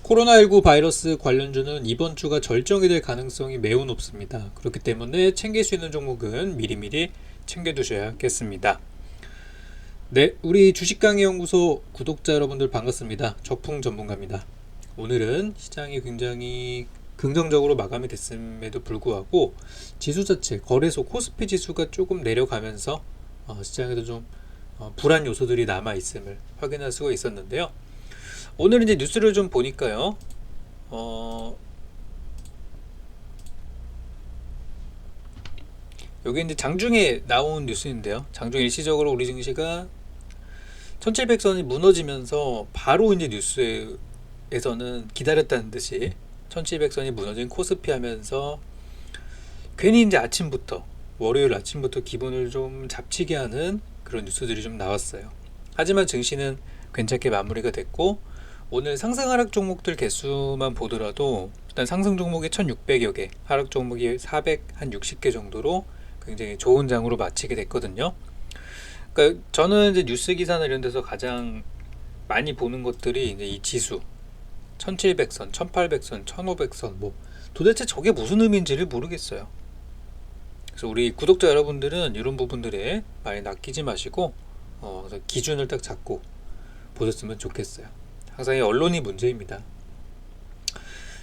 코로나19 바이러스 관련주는 이번 주가 절정이 될 가능성이 매우 높습니다. 그렇기 때문에 챙길 수 있는 종목은 미리미리 챙겨두셔야겠습니다. 네, 우리 주식강의연구소 구독자 여러분들 반갑습니다. 적풍 전문가입니다. 오늘은 시장이 굉장히 긍정적으로 마감이 됐음에도 불구하고 지수 자체, 거래소 코스피 지수가 조금 내려가면서 시장에도 좀 불안 요소들이 남아 있음을 확인할 수가 있었는데요. 오늘 이제 뉴스를 좀 보니까요. 여기 이제 장중에 나온 뉴스인데요. 장중 일시적으로 우리 증시가 1700선이 무너지면서 바로 이제 뉴스에서는 기다렸다는 듯이 1700선이 무너진 코스피 하면서 괜히 이제 아침부터 월요일 아침부터 기분을 좀 잡치게 하는 그런 뉴스들이 좀 나왔어요. 하지만 증시는 괜찮게 마무리가 됐고 오늘 상승 하락 종목들 개수만 보더라도 일단 상승 종목이 1600여 개, 하락 종목이 460개 정도로 굉장히 좋은 장으로 마치게 됐거든요. 그러니까 저는 이제 뉴스 기사나 이런 데서 가장 많이 보는 것들이 이제 이 지수 1700선, 1800선, 1500선 뭐 도대체 저게 무슨 의미인지를 모르겠어요. 그래서 우리 구독자 여러분들은 이런 부분들에 많이 낚이지 마시고 그래서 기준을 딱 잡고 보셨으면 좋겠어요. 항상 이 언론이 문제입니다.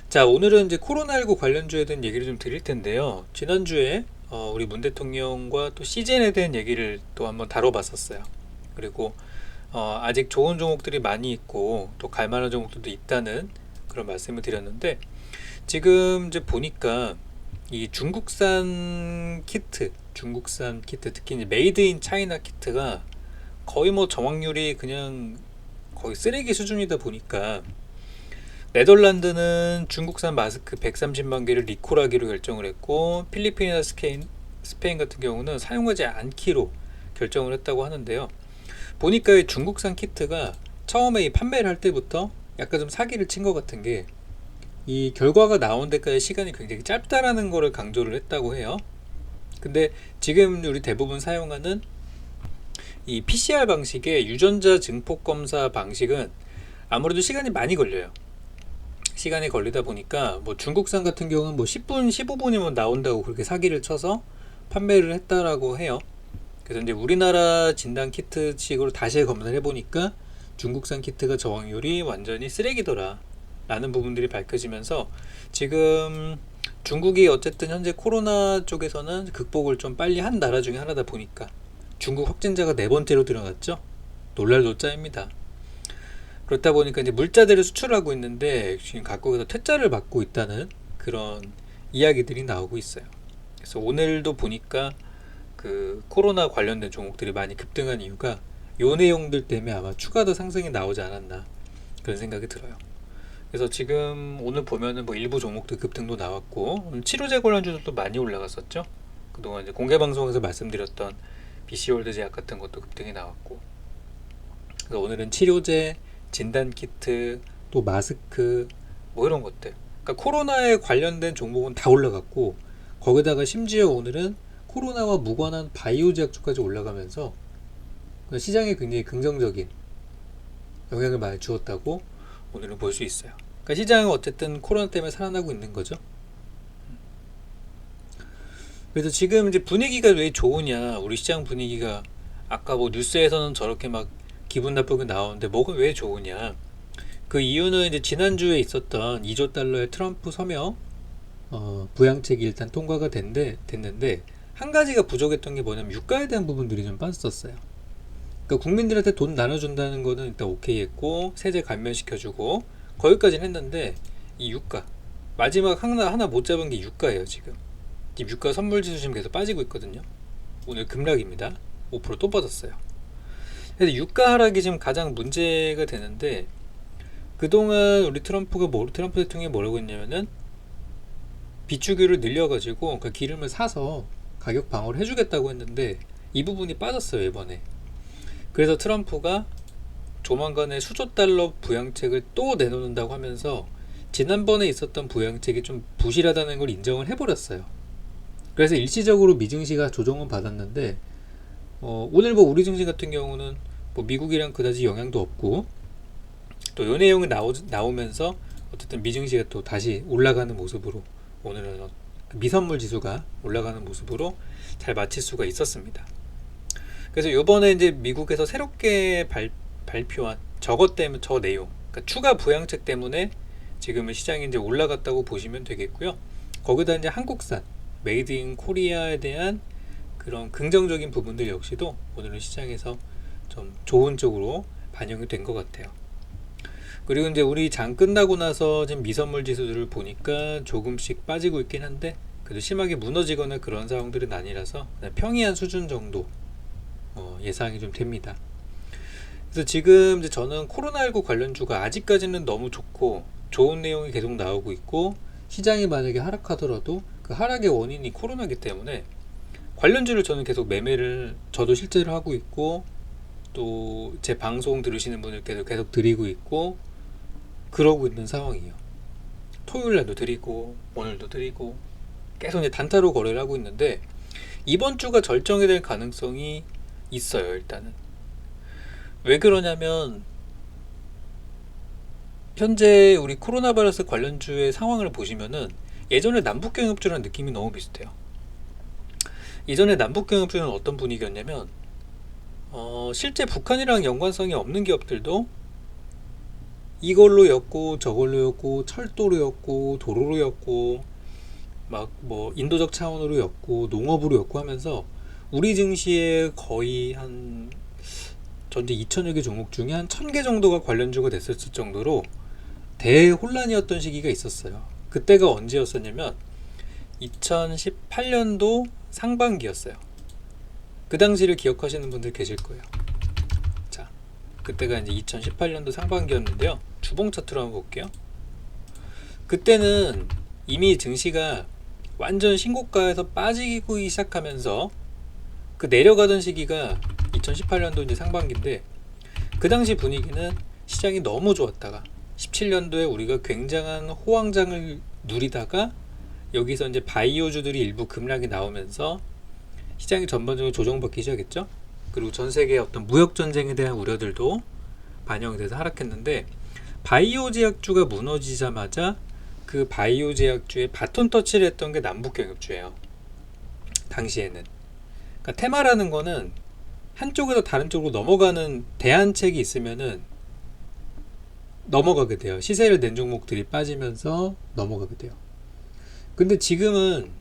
자, 오늘은 이제 코로나19 관련주에 대한 얘기를 좀 드릴 텐데요. 지난주에 우리 문 대통령과 또 시즌에 대한 얘기를 또 한번 다뤄봤었어요. 그리고 아직 좋은 종목들이 많이 있고 또 갈만한 종목들도 있다는 그런 말씀을 드렸는데 지금 이제 보니까 이 중국산 키트 특히 이제 메이드 인 차이나 키트가 거의 뭐 정확률이 그냥 거의 쓰레기 수준이다 보니까 네덜란드는 중국산 마스크 130만 개를 리콜하기로 결정을 했고 필리핀이나 스페인 같은 경우는 사용하지 않기로 결정을 했다고 하는데요. 보니까 이 중국산 키트가 처음에 이 판매를 할 때부터 약간 좀 사기를 친 것 같은 게 이 결과가 나온 데까지 시간이 굉장히 짧다라는 거를 강조를 했다고 해요. 근데 지금 우리 대부분 사용하는 이 PCR 방식의 유전자 증폭 검사 방식은 아무래도 시간이 많이 걸려요. 시간이 걸리다 보니까 뭐 중국산 같은 경우는 뭐 10분, 15분이면 나온다고 그렇게 사기를 쳐서 판매를 했다라고 해요. 그래서 이제 우리나라 진단 키트식으로 다시 검사를 해보니까 중국산 키트가 저항률이 완전히 쓰레기더라 라는 부분들이 밝혀지면서 지금 중국이 어쨌든 현재 코로나 쪽에서는 극복을 좀 빨리 한 나라 중에 하나다 보니까 중국 확진자가 4번째로 드러났죠. 놀랄 노짜입니다. 그렇다 보니까 이제 물자들을 수출하고 있는데 지금 각국에서 퇴짜를 받고 있다는 그런 이야기들이 나오고 있어요. 그래서 오늘도 보니까 그 코로나 관련된 종목들이 많이 급등한 이유가 요 내용들 때문에 아마 추가 더 상승이 나오지 않았나 그런 생각이 들어요. 그래서 지금 오늘 보면은 뭐 일부 종목들 급등도 나왔고 치료제 관련주들도 많이 올라갔었죠. 그동안 이제 공개 방송에서 말씀드렸던 BC월드 제약 같은 것도 급등이 나왔고 그래서 오늘은 치료제, 진단키트, 또 마스크 뭐 이런 것들 그러니까 코로나에 관련된 종목은 다 올라갔고 거기다가 심지어 오늘은 코로나와 무관한 바이오 제약주까지 올라가면서 시장에 굉장히 긍정적인 영향을 많이 주었다고 오늘은 볼 수 있어요. 그러니까 시장은 어쨌든 코로나 때문에 살아나고 있는 거죠. 그래서 지금 이제 분위기가 왜 좋으냐, 우리 시장 분위기가 아까 뭐 뉴스에서는 저렇게 막 기분 나쁘게 나오는데 뭐가 왜 좋으냐, 그 이유는 이제 지난주에 있었던 2조 달러의 트럼프 서명 부양책이 일단 통과가 됐는데 한 가지가 부족했던 게 뭐냐면 유가에 대한 부분들이 좀 빠졌었어요. 그러니까 국민들한테 돈 나눠준다는 거는 일단 오케이 했고 세제 감면시켜주고 거기까지는 했는데 이 유가 마지막 하나 못 잡은 게 유가예요. 지금 유가 선물지수 지금 계속 빠지고 있거든요. 오늘 급락입니다. 5%또 빠졌어요. 그래서 유가 하락이 지금 가장 문제가 되는데 그동안 우리 트럼프 대통령이 뭐라고 했냐면은 비축유를 늘려가지고 그러니까 기름을 사서 가격 방어를 해주겠다고 했는데 이 부분이 빠졌어요 이번에. 그래서 트럼프가 조만간에 수조 달러 부양책을 또 내놓는다고 하면서 지난번에 있었던 부양책이 좀 부실하다는 걸 인정을 해버렸어요. 그래서 일시적으로 미증시가 조정은 받았는데 오늘 뭐 우리 증시 같은 경우는 뭐 미국이랑 그다지 영향도 없고 또 이 내용이 나오면서 어쨌든 미증시가 또 다시 올라가는 모습으로 오늘은 미선물 지수가 올라가는 모습으로 잘 마칠 수가 있었습니다. 그래서 이번에 이제 미국에서 새롭게 발표한 저것 때문에 저 내용, 그러니까 추가 부양책 때문에 지금은 시장이 이제 올라갔다고 보시면 되겠고요. 거기다 이제 한국산 메이드 인 코리아에 대한 그런 긍정적인 부분들 역시도 오늘은 시장에서 좀 좋은 쪽으로 반영이 된 것 같아요. 그리고 이제 우리 장 끝나고 나서 지금 미선물 지수들을 보니까 조금씩 빠지고 있긴 한데 그래도 심하게 무너지거나 그런 상황들은 아니라서 평이한 수준 정도 예상이 좀 됩니다. 그래서 지금 이제 저는 코로나19 관련주가 아직까지는 너무 좋고 좋은 내용이 계속 나오고 있고 시장이 만약에 하락하더라도 그 하락의 원인이 코로나기 때문에 관련주를 저는 계속 매매를 저도 실제로 하고 있고 또 제 방송 들으시는 분들께도 계속 드리고 있고 그러고 있는 상황이에요. 토요일날도 드리고 오늘도 드리고 계속 이제 단타로 거래를 하고 있는데 이번 주가 절정이 될 가능성이 있어요. 일단은 왜 그러냐면 현재 우리 코로나 바이러스 관련주의 상황을 보시면은 예전에 남북경협주라는 느낌이 너무 비슷해요. 이전에 남북경협주는 어떤 분위기였냐면 실제 북한이랑 연관성이 없는 기업들도 이걸로 였고 저걸로 였고 철도로 였고 도로로 였고 막 뭐 인도적 차원으로 였고 농업으로 였고 하면서 우리 증시에 거의 한 전체 2천여 개 종목 중에 한 1,000개 정도가 관련주가 됐었을 정도로 대혼란이었던 시기가 있었어요. 그때가 언제였었냐면 2018년도 상반기였어요. 그 당시를 기억하시는 분들 계실 거예요. 자, 그때가 이제 2018년도 상반기였는데요. 주봉 차트로 한번 볼게요. 그때는 이미 증시가 완전 신고가에서 빠지기 시작하면서 그 내려가던 시기가 2018년도 이제 상반기인데 그 당시 분위기는 시장이 너무 좋았다가 17년도에 우리가 굉장한 호황장을 누리다가 여기서 이제 바이오주들이 일부 급락이 나오면서 시장이 전반적으로 조정받기 시작했죠. 그리고 전 세계의 어떤 무역 전쟁에 대한 우려들도 반영이 돼서 하락했는데 바이오 제약주가 무너지자마자 그 바이오 제약주에 바톤 터치를 했던 게 남북경협주예요. 당시에는. 그러니까 테마라는 거는 한쪽에서 다른 쪽으로 넘어가는 대안책이 있으면은 넘어가게 돼요. 시세를 낸 종목들이 빠지면서 넘어가게 돼요. 근데 지금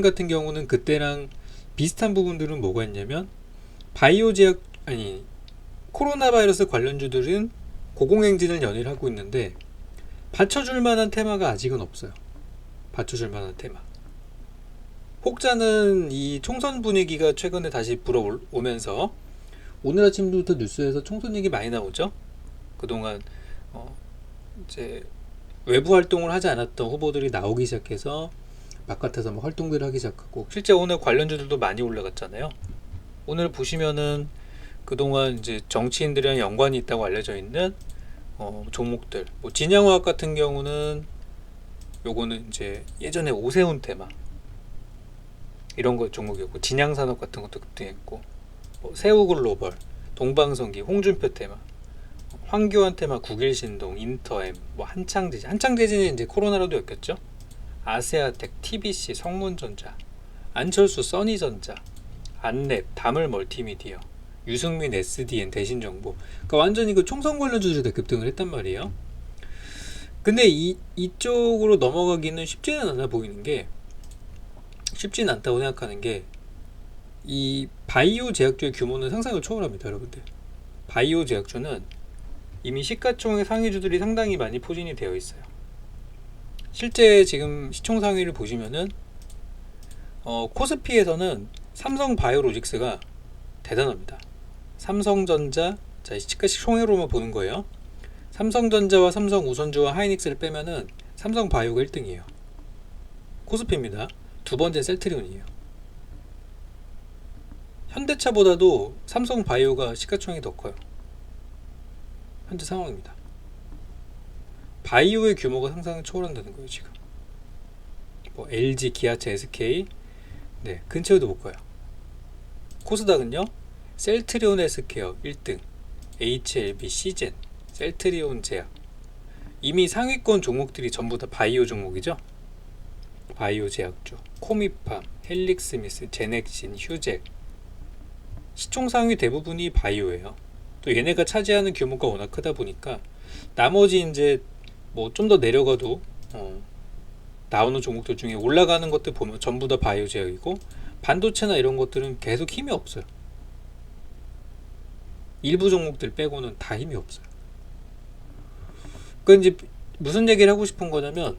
같은 경우는 그때랑 비슷한 부분들은 뭐가 있냐면 바이오 제약 코로나 바이러스 관련주들은 고공행진을 연일 하고 있는데 받쳐줄 만한 테마가 아직은 없어요. 받쳐줄 만한 테마. 혹자는 이 총선 분위기가 최근에 다시 불어오면서 오늘 아침부터 뉴스에서 총선 얘기 많이 나오죠. 그동안 이제 외부 활동을 하지 않았던 후보들이 나오기 시작해서 바깥에서 뭐 활동들을 하기 시작하고 실제 오늘 관련주들도 많이 올라갔잖아요. 오늘 보시면은 그동안 이제 정치인들이랑 연관이 있다고 알려져 있는 종목들, 뭐 진양화학 같은 경우는 요거는 이제 예전에 오세훈 테마 이런 거 종목이었고 진양산업 같은 것도 급등했고 세우글로벌, 동방성기, 홍준표 테마, 황교안 테마, 국일신동, 인터엠, 뭐 한창대진이 이제 코로나로도 엮였죠. 아세아텍, TBC, 성문전자, 안철수, 써니전자, 안랩, 다물 멀티미디어, 유승민, SDN, 대신정보. 그러니까 완전히 그 총선 관련주들이 다 급등을 했단 말이에요. 근데 이쪽으로 넘어가기는 쉽지는 않아 보이는 게 쉽지는 않다고 생각하는 게 이 바이오 제약주의 규모는 상상을 초월합니다, 여러분들. 바이오 제약주는 이미 시가총액 상위주들이 상당히 많이 포진이 되어 있어요. 실제 지금 시총 상위를 보시면은 코스피에서는 삼성바이오로직스가 대단합니다. 삼성전자, 자 시총액으로만 보는 거예요. 삼성전자와 삼성우선주와 하이닉스를 빼면은 삼성바이오가 1등이에요. 코스피입니다. 두 번째 셀트리온이에요. 현대차보다도 삼성바이오가 시가총액이 더 커요. 현재 상황입니다. 바이오의 규모가 상상을 초월한다는 거예요. 지금 뭐 LG, 기아차, SK 네 근처에도 못 가요. 코스닥은요 셀트리온 헬스케어 1등, HLB, 시젠 셀트리온 제약. 이미 상위권 종목들이 전부 다 바이오 종목이죠. 바이오 제약주, 코미팜, 헬릭스미스, 제넥신, 휴잭. 시총 상위 대부분이 바이오예요. 또 얘네가 차지하는 규모가 워낙 크다 보니까 나머지 이제 뭐 좀 더 내려가도 나오는 종목들 중에 올라가는 것들 보면 전부 다 바이오 제약이고, 반도체나 이런 것들은 계속 힘이 없어요. 일부 종목들 빼고는 다 힘이 없어요. 그러니까 이제 무슨 얘기를 하고 싶은 거냐면,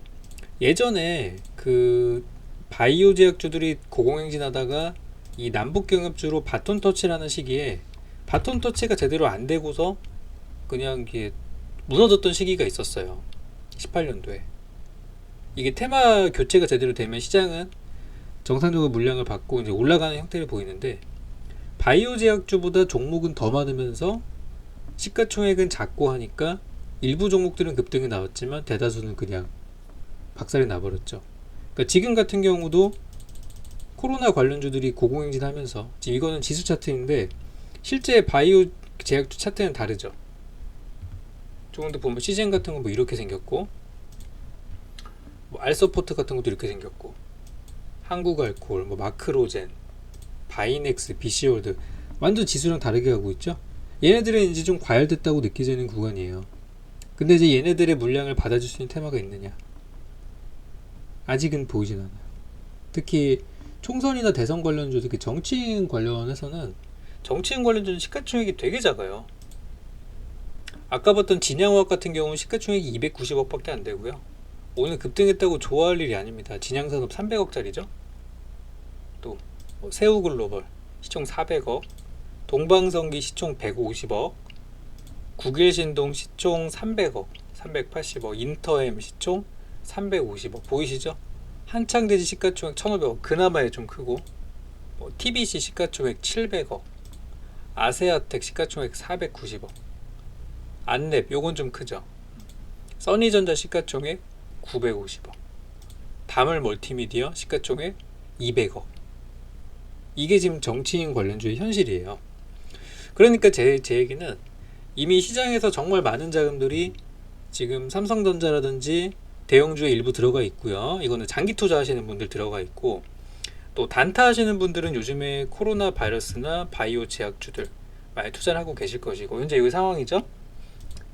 예전에 그 바이오 제약주들이 고공행진하다가 이 남북 경협주로 바톤 터치라는 시기에 바톤 터치가 제대로 안 되고서 그냥 이게 무너졌던 시기가 있었어요. 18년도에. 이게 테마 교체가 제대로 되면 시장은 정상적으로 물량을 받고 이제 올라가는 형태를 보이는데, 바이오 제약주보다 종목은 더 많으면서 시가총액은 작고 하니까 일부 종목들은 급등이 나왔지만 대다수는 그냥 박살이 나버렸죠. 그러니까 지금 같은 경우도 코로나 관련주들이 고공행진하면서, 지금 이거는 지수 차트인데 실제 바이오 제약주 차트는 다르죠. 조금 더 보면 시젠 같은 거 뭐 이렇게 생겼고, 뭐 알서포트 같은 것도 이렇게 생겼고, 한국알코올, 뭐 마크로젠, 바이넥스, 비시월드 완전 지수랑 다르게 가고 있죠. 얘네들은 이제 좀 과열됐다고 느껴지는 구간이에요. 근데 이제 얘네들의 물량을 받아줄 수 있는 테마가 있느냐? 아직은 보이진 않아요. 특히 총선이나 대선 관련주, 특히 정치인 관련해서는, 정치인 관련주는 시가총액이 되게 작아요. 아까 봤던 진양화학 같은 경우는 시가총액이 290억 밖에 안 되고요. 오늘 급등했다고 좋아할 일이 아닙니다. 진양산업 300억짜리죠. 또 세우글로벌 시총 400억, 동방성기 시총 150억, 국일신동 시총 300억, 380억, 인터엠 시총 350억. 보이시죠? 한창대지 시가총액 1500억, 그나마야 좀 크고, 뭐 TBC 시가총액 700억, 아세아텍 시가총액 490억, 안랩 요건 좀 크죠. 써니전자 시가총액 950억, 다물 멀티미디어 시가총액 200억. 이게 지금 정치인 관련주의 현실이에요. 그러니까 제 얘기는, 이미 시장에서 정말 많은 자금들이 지금 삼성전자라든지 대형주에 일부 들어가 있고요. 이거는 장기 투자하시는 분들 들어가 있고, 또 단타 하시는 분들은 요즘에 코로나 바이러스나 바이오 제약주들 많이 투자를 하고 계실 것이고, 현재 이 상황이죠.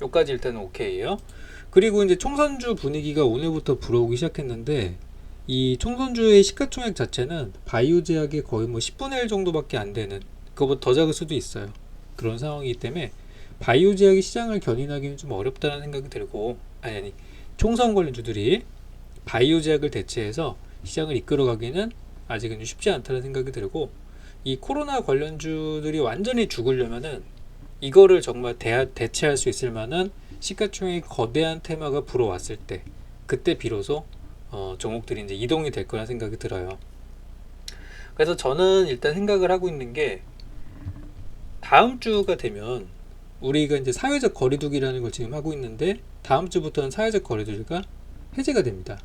여기까지 일단은 오케이예요. 그리고 이제 총선주 분위기가 오늘부터 불어오기 시작했는데, 이 총선주의 시가총액 자체는 바이오 제약의 거의 뭐 10분의 1 정도밖에 안 되는, 그거보다 더 작을 수도 있어요. 그런 상황이기 때문에 바이오 제약이 시장을 견인하기는 좀 어렵다는 생각이 들고, 아니 총선 관련주들이 바이오 제약을 대체해서 시장을 이끌어가기는 아직은 쉽지 않다는 생각이 들고, 이 코로나 관련주들이 완전히 죽으려면은 이거를 정말 대체할 수 있을 만한 시가총액 거대한 테마가 불어왔을 때, 그때 비로소 종목들이 이제 이동이 될 거라 생각이 들어요. 그래서 저는 일단 생각을 하고 있는 게, 다음 주가 되면 우리가 이제 사회적 거리두기라는 걸 지금 하고 있는데, 다음 주부터는 사회적 거리두기가 해제가 됩니다.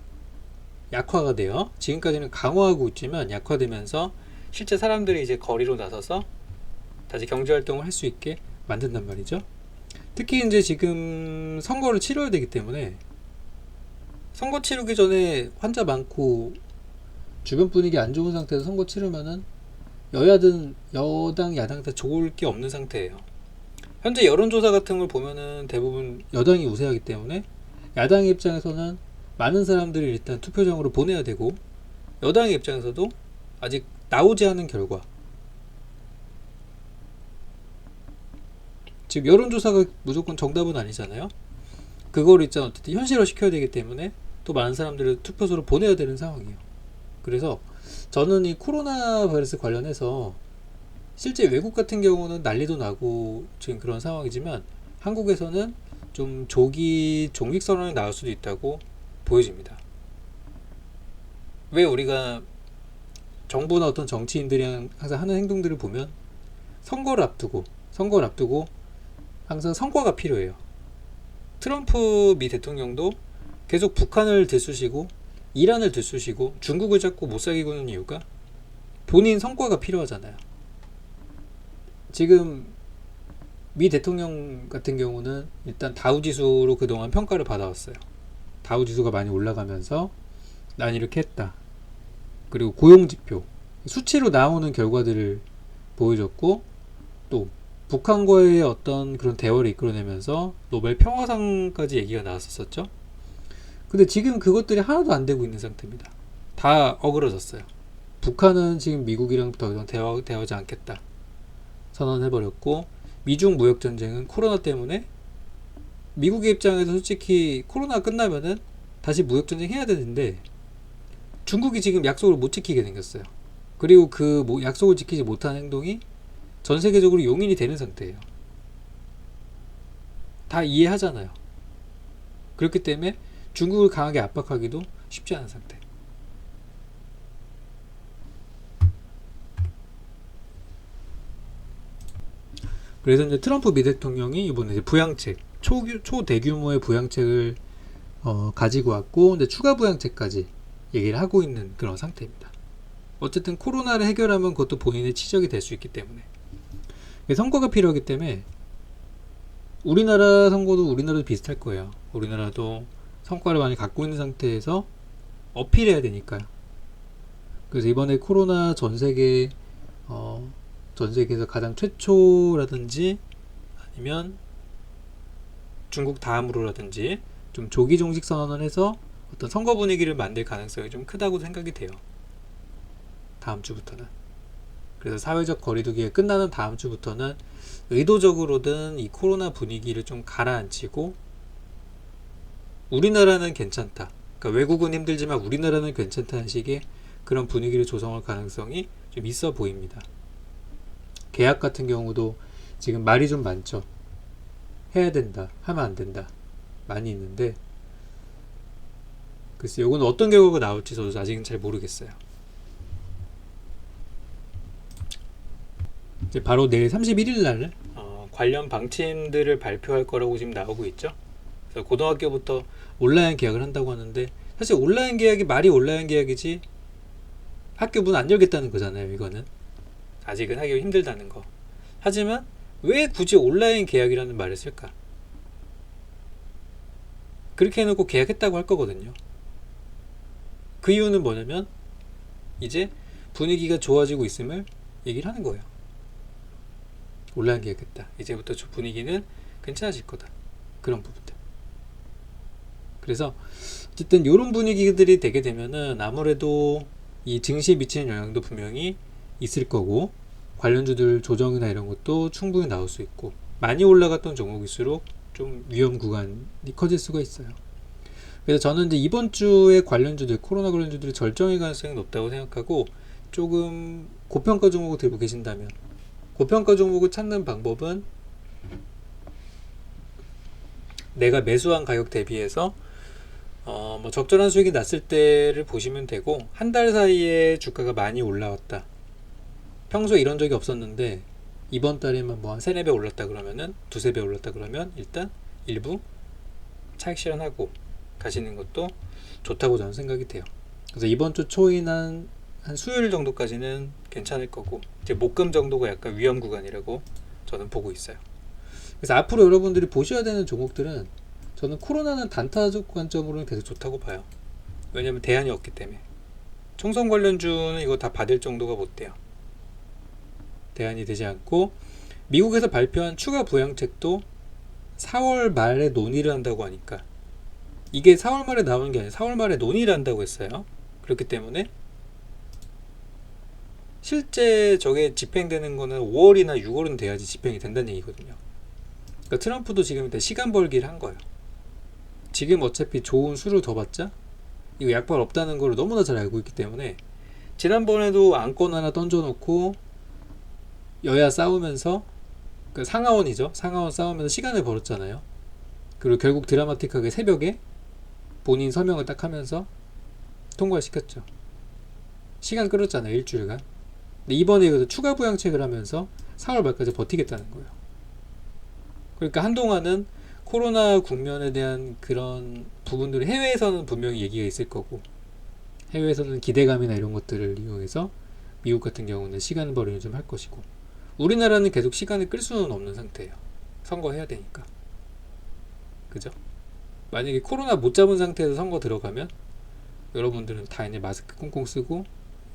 약화가 돼요. 지금까지는 강화하고 있지만 약화되면서 실제 사람들이 이제 거리로 나서서 다시 경제활동을 할 수 있게 만든단 말이죠. 특히 이제 지금 선거를 치러야 되기 때문에, 선거 치르기 전에 환자 많고 주변 분위기 안 좋은 상태에서 선거 치르면은 여야든 여당 야당 다 좋을 게 없는 상태예요. 현재 여론조사 같은 걸 보면은 대부분 여당이 우세하기 때문에 야당의 입장에서는 많은 사람들이 일단 투표장으로 보내야 되고, 여당의 입장에서도 아직 나오지 않은 결과, 즉 여론조사가 무조건 정답은 아니잖아요. 그걸 일단 어쨌든 현실화 시켜야 되기 때문에 또 많은 사람들을 투표소로 보내야 되는 상황이에요. 그래서 저는 이 코로나 바이러스 관련해서 실제 외국 같은 경우는 난리도 나고 지금 그런 상황이지만, 한국에서는 좀 조기 종식 선언이 나올 수도 있다고 보여집니다. 왜 우리가 정부나 어떤 정치인들이 항상 하는 행동들을 보면 선거를 앞두고 항상 성과가 필요해요. 트럼프 미 대통령도 계속 북한을 들쑤시고 이란을 들쑤시고 중국을 자꾸 못 사귀고는 이유가 본인 성과가 필요하잖아요. 지금 미 대통령 같은 경우는 일단 다우지수로 그동안 평가를 받아왔어요. 다우지수가 많이 올라가면서 난 이렇게 했다. 그리고 고용지표, 수치로 나오는 결과들을 보여줬고, 또 북한과의 어떤 그런 대화를 이끌어내면서 노벨 평화상까지 얘기가 나왔었죠. 근데 지금 그것들이 하나도 안 되고 있는 상태입니다. 다 어그러졌어요. 북한은 지금 미국이랑 더 이상 대화하지 않겠다 선언해버렸고, 미중 무역전쟁은 코로나 때문에 미국의 입장에서 솔직히 코로나 끝나면은 다시 무역전쟁 해야 되는데 중국이 지금 약속을 못 지키게 생겼어요. 그리고 그 약속을 지키지 못한 행동이 전 세계적으로 용인이 되는 상태예요. 다 이해하잖아요. 그렇기 때문에 중국을 강하게 압박하기도 쉽지 않은 상태. 그래서 이제 트럼프 미 대통령이 이번에 이제 부양책, 초대규모의 부양책을 가지고 왔고, 근데 추가 부양책까지 얘기를 하고 있는 그런 상태입니다. 어쨌든 코로나를 해결하면 그것도 본인의 치적이 될 수 있기 때문에 선거가 필요하기 때문에 우리나라 선거도 우리나라도 비슷할 거예요. 우리나라도 성과를 많이 갖고 있는 상태에서 어필해야 되니까요. 그래서 이번에 코로나 전 세계에서 가장 최초라든지 아니면 중국 다음으로라든지 좀 조기 종식 선언을 해서 어떤 선거 분위기를 만들 가능성이 좀 크다고 생각이 돼요. 다음 주부터는. 그래서 사회적 거리두기가 끝나는 다음 주부터는 의도적으로든 이 코로나 분위기를 좀 가라앉히고, 우리나라는 괜찮다, 그러니까 외국은 힘들지만 우리나라는 괜찮다는 식의 그런 분위기를 조성할 가능성이 좀 있어 보입니다. 계약 같은 경우도 지금 말이 좀 많죠. 해야 된다, 하면 안 된다, 많이 있는데 글쎄 이건 어떤 결과가 나올지 저도 아직은 잘 모르겠어요. 이제 바로 내일 31일 날 관련 방침들을 발표할 거라고 지금 나오고 있죠. 그래서 고등학교부터 온라인 계약을 한다고 하는데, 사실 온라인 계약이 말이 온라인 계약이지 학교 문 안 열겠다는 거잖아요. 이거는 아직은 하기 힘들다는 거. 하지만 왜 굳이 온라인 계약이라는 말을 쓸까? 그렇게 해놓고 계약했다고 할 거거든요. 그 이유는 뭐냐면 이제 분위기가 좋아지고 있음을 얘기를 하는 거예요. 온라인 계약했다, 이제부터 분위기는 괜찮아질 거다, 그런 부분들. 그래서 어쨌든 이런 분위기들이 되게 되면은 아무래도 이 증시에 미치는 영향도 분명히 있을 거고, 관련주들 조정이나 이런 것도 충분히 나올 수 있고, 많이 올라갔던 종목일수록 좀 위험 구간이 커질 수가 있어요. 그래서 저는 이제 이번 주에 관련주들, 코로나 관련주들이 절정일 가능성이 높다고 생각하고, 조금 고평가 종목을 들고 계신다면 고평가 종목을 찾는 방법은 내가 매수한 가격 대비해서 뭐 적절한 수익이 났을 때를 보시면 되고, 한 달 사이에 주가가 많이 올라왔다, 평소에 이런 적이 없었는데 이번 달에만 뭐 한 3-4배 올랐다 그러면은, 2-3배 올랐다 그러면 일단 일부 차익 실현하고 가시는 것도 좋다고 저는 생각이 돼요. 그래서 이번 주 초인 한 수요일 정도까지는 괜찮을 거고, 이제 목금 정도가 약간 위험 구간이라고 저는 보고 있어요. 그래서 앞으로 여러분들이 보셔야 되는 종목들은, 저는 코로나는 단타적 관점으로는 계속 좋다고 봐요. 왜냐면 대안이 없기 때문에. 총선 관련주는 이거 다 받을 정도가 못 돼요. 대안이 되지 않고, 미국에서 발표한 추가 부양책도 4월 말에 논의를 한다고 하니까, 이게 4월 말에 나오는 게 아니라 4월 말에 논의를 한다고 했어요. 그렇기 때문에 실제 저게 집행되는 거는 5월이나 6월은 돼야지 집행이 된다는 얘기거든요. 그러니까 트럼프도 지금 일단 시간 벌기를 한 거예요. 지금 어차피 좋은 수를 더 받자 이거 약발 없다는 걸 너무나 잘 알고 있기 때문에, 지난번에도 안건 하나 던져놓고 여야 싸우면서, 그 상하원이죠, 상하원 싸우면서 시간을 벌었잖아요. 그리고 결국 드라마틱하게 새벽에 본인 서명을 딱 하면서 통과를 시켰죠. 시간 끌었잖아요, 일주일간. 근데 이번에 그래서 추가 부양책을 하면서 4월 말까지 버티겠다는 거예요. 그러니까 한동안은 코로나 국면에 대한 그런 부분들이 해외에서는 분명히 얘기가 있을 거고, 해외에서는 기대감이나 이런 것들을 이용해서 미국 같은 경우는 시간 벌이를 좀 할 것이고, 우리나라는 계속 시간을 끌 수는 없는 상태예요. 선거 해야 되니까. 그죠? 만약에 코로나 못 잡은 상태에서 선거 들어가면 여러분들은 당연히 마스크 꽁꽁 쓰고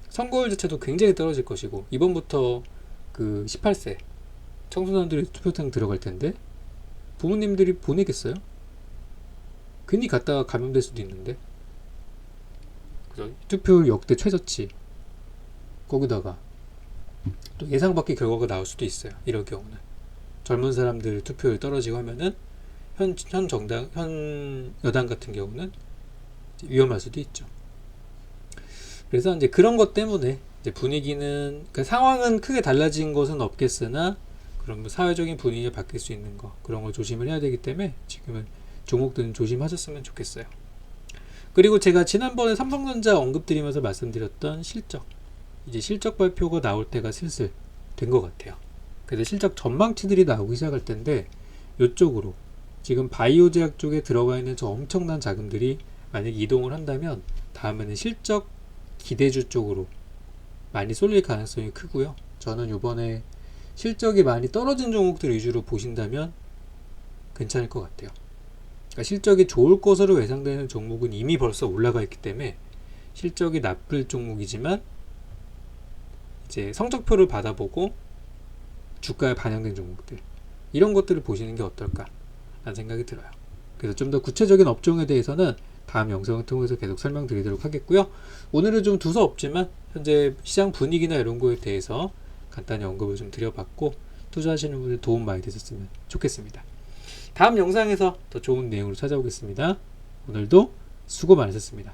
선거율 자체도 굉장히 떨어질 것이고, 이번부터 그 18세 청소년들이 투표장 들어갈 텐데 부모님들이 보내겠어요? 괜히 갔다가 감염될 수도 있는데. 그죠? 투표율 역대 최저치, 거기다가 또 예상 밖의 결과가 나올 수도 있어요. 이럴 경우는 젊은 사람들 투표율 떨어지고 하면은 현 여당 같은 경우는 위험할 수도 있죠. 그래서 이제 그런 것 때문에 이제 분위기는, 그러니까 상황은 크게 달라진 것은 없겠으나 그런 뭐 사회적인 분위기가 바뀔 수 있는 거, 그런 걸 조심을 해야 되기 때문에 지금은 종목들은 조심하셨으면 좋겠어요. 그리고 제가 지난번에 삼성전자 언급드리면서 말씀드렸던 실적, 이제 실적 발표가 나올 때가 슬슬 된 것 같아요. 그래서 실적 전망치들이 나오기 시작할 텐데, 이쪽으로 지금 바이오 제약 쪽에 들어가 있는 저 엄청난 자금들이 만약에 이동을 한다면 다음에는 실적 기대주 쪽으로 많이 쏠릴 가능성이 크고요. 저는 이번에 실적이 많이 떨어진 종목들 위주로 보신다면 괜찮을 것 같아요. 그러니까 실적이 좋을 것으로 예상되는 종목은 이미 벌써 올라가 있기 때문에 실적이 나쁠 종목이지만 이제 성적표를 받아보고 주가에 반영된 종목들, 이런 것들을 보시는 게 어떨까 라는 생각이 들어요. 그래서 좀 더 구체적인 업종에 대해서는 다음 영상을 통해서 계속 설명드리도록 하겠고요. 오늘은 좀 두서없지만 현재 시장 분위기나 이런 거에 대해서 간단히 언급을 좀 드려봤고, 투자하시는 분들 도움 많이 되셨으면 좋겠습니다. 다음 영상에서 더 좋은 내용으로 찾아오겠습니다. 오늘도 수고 많으셨습니다.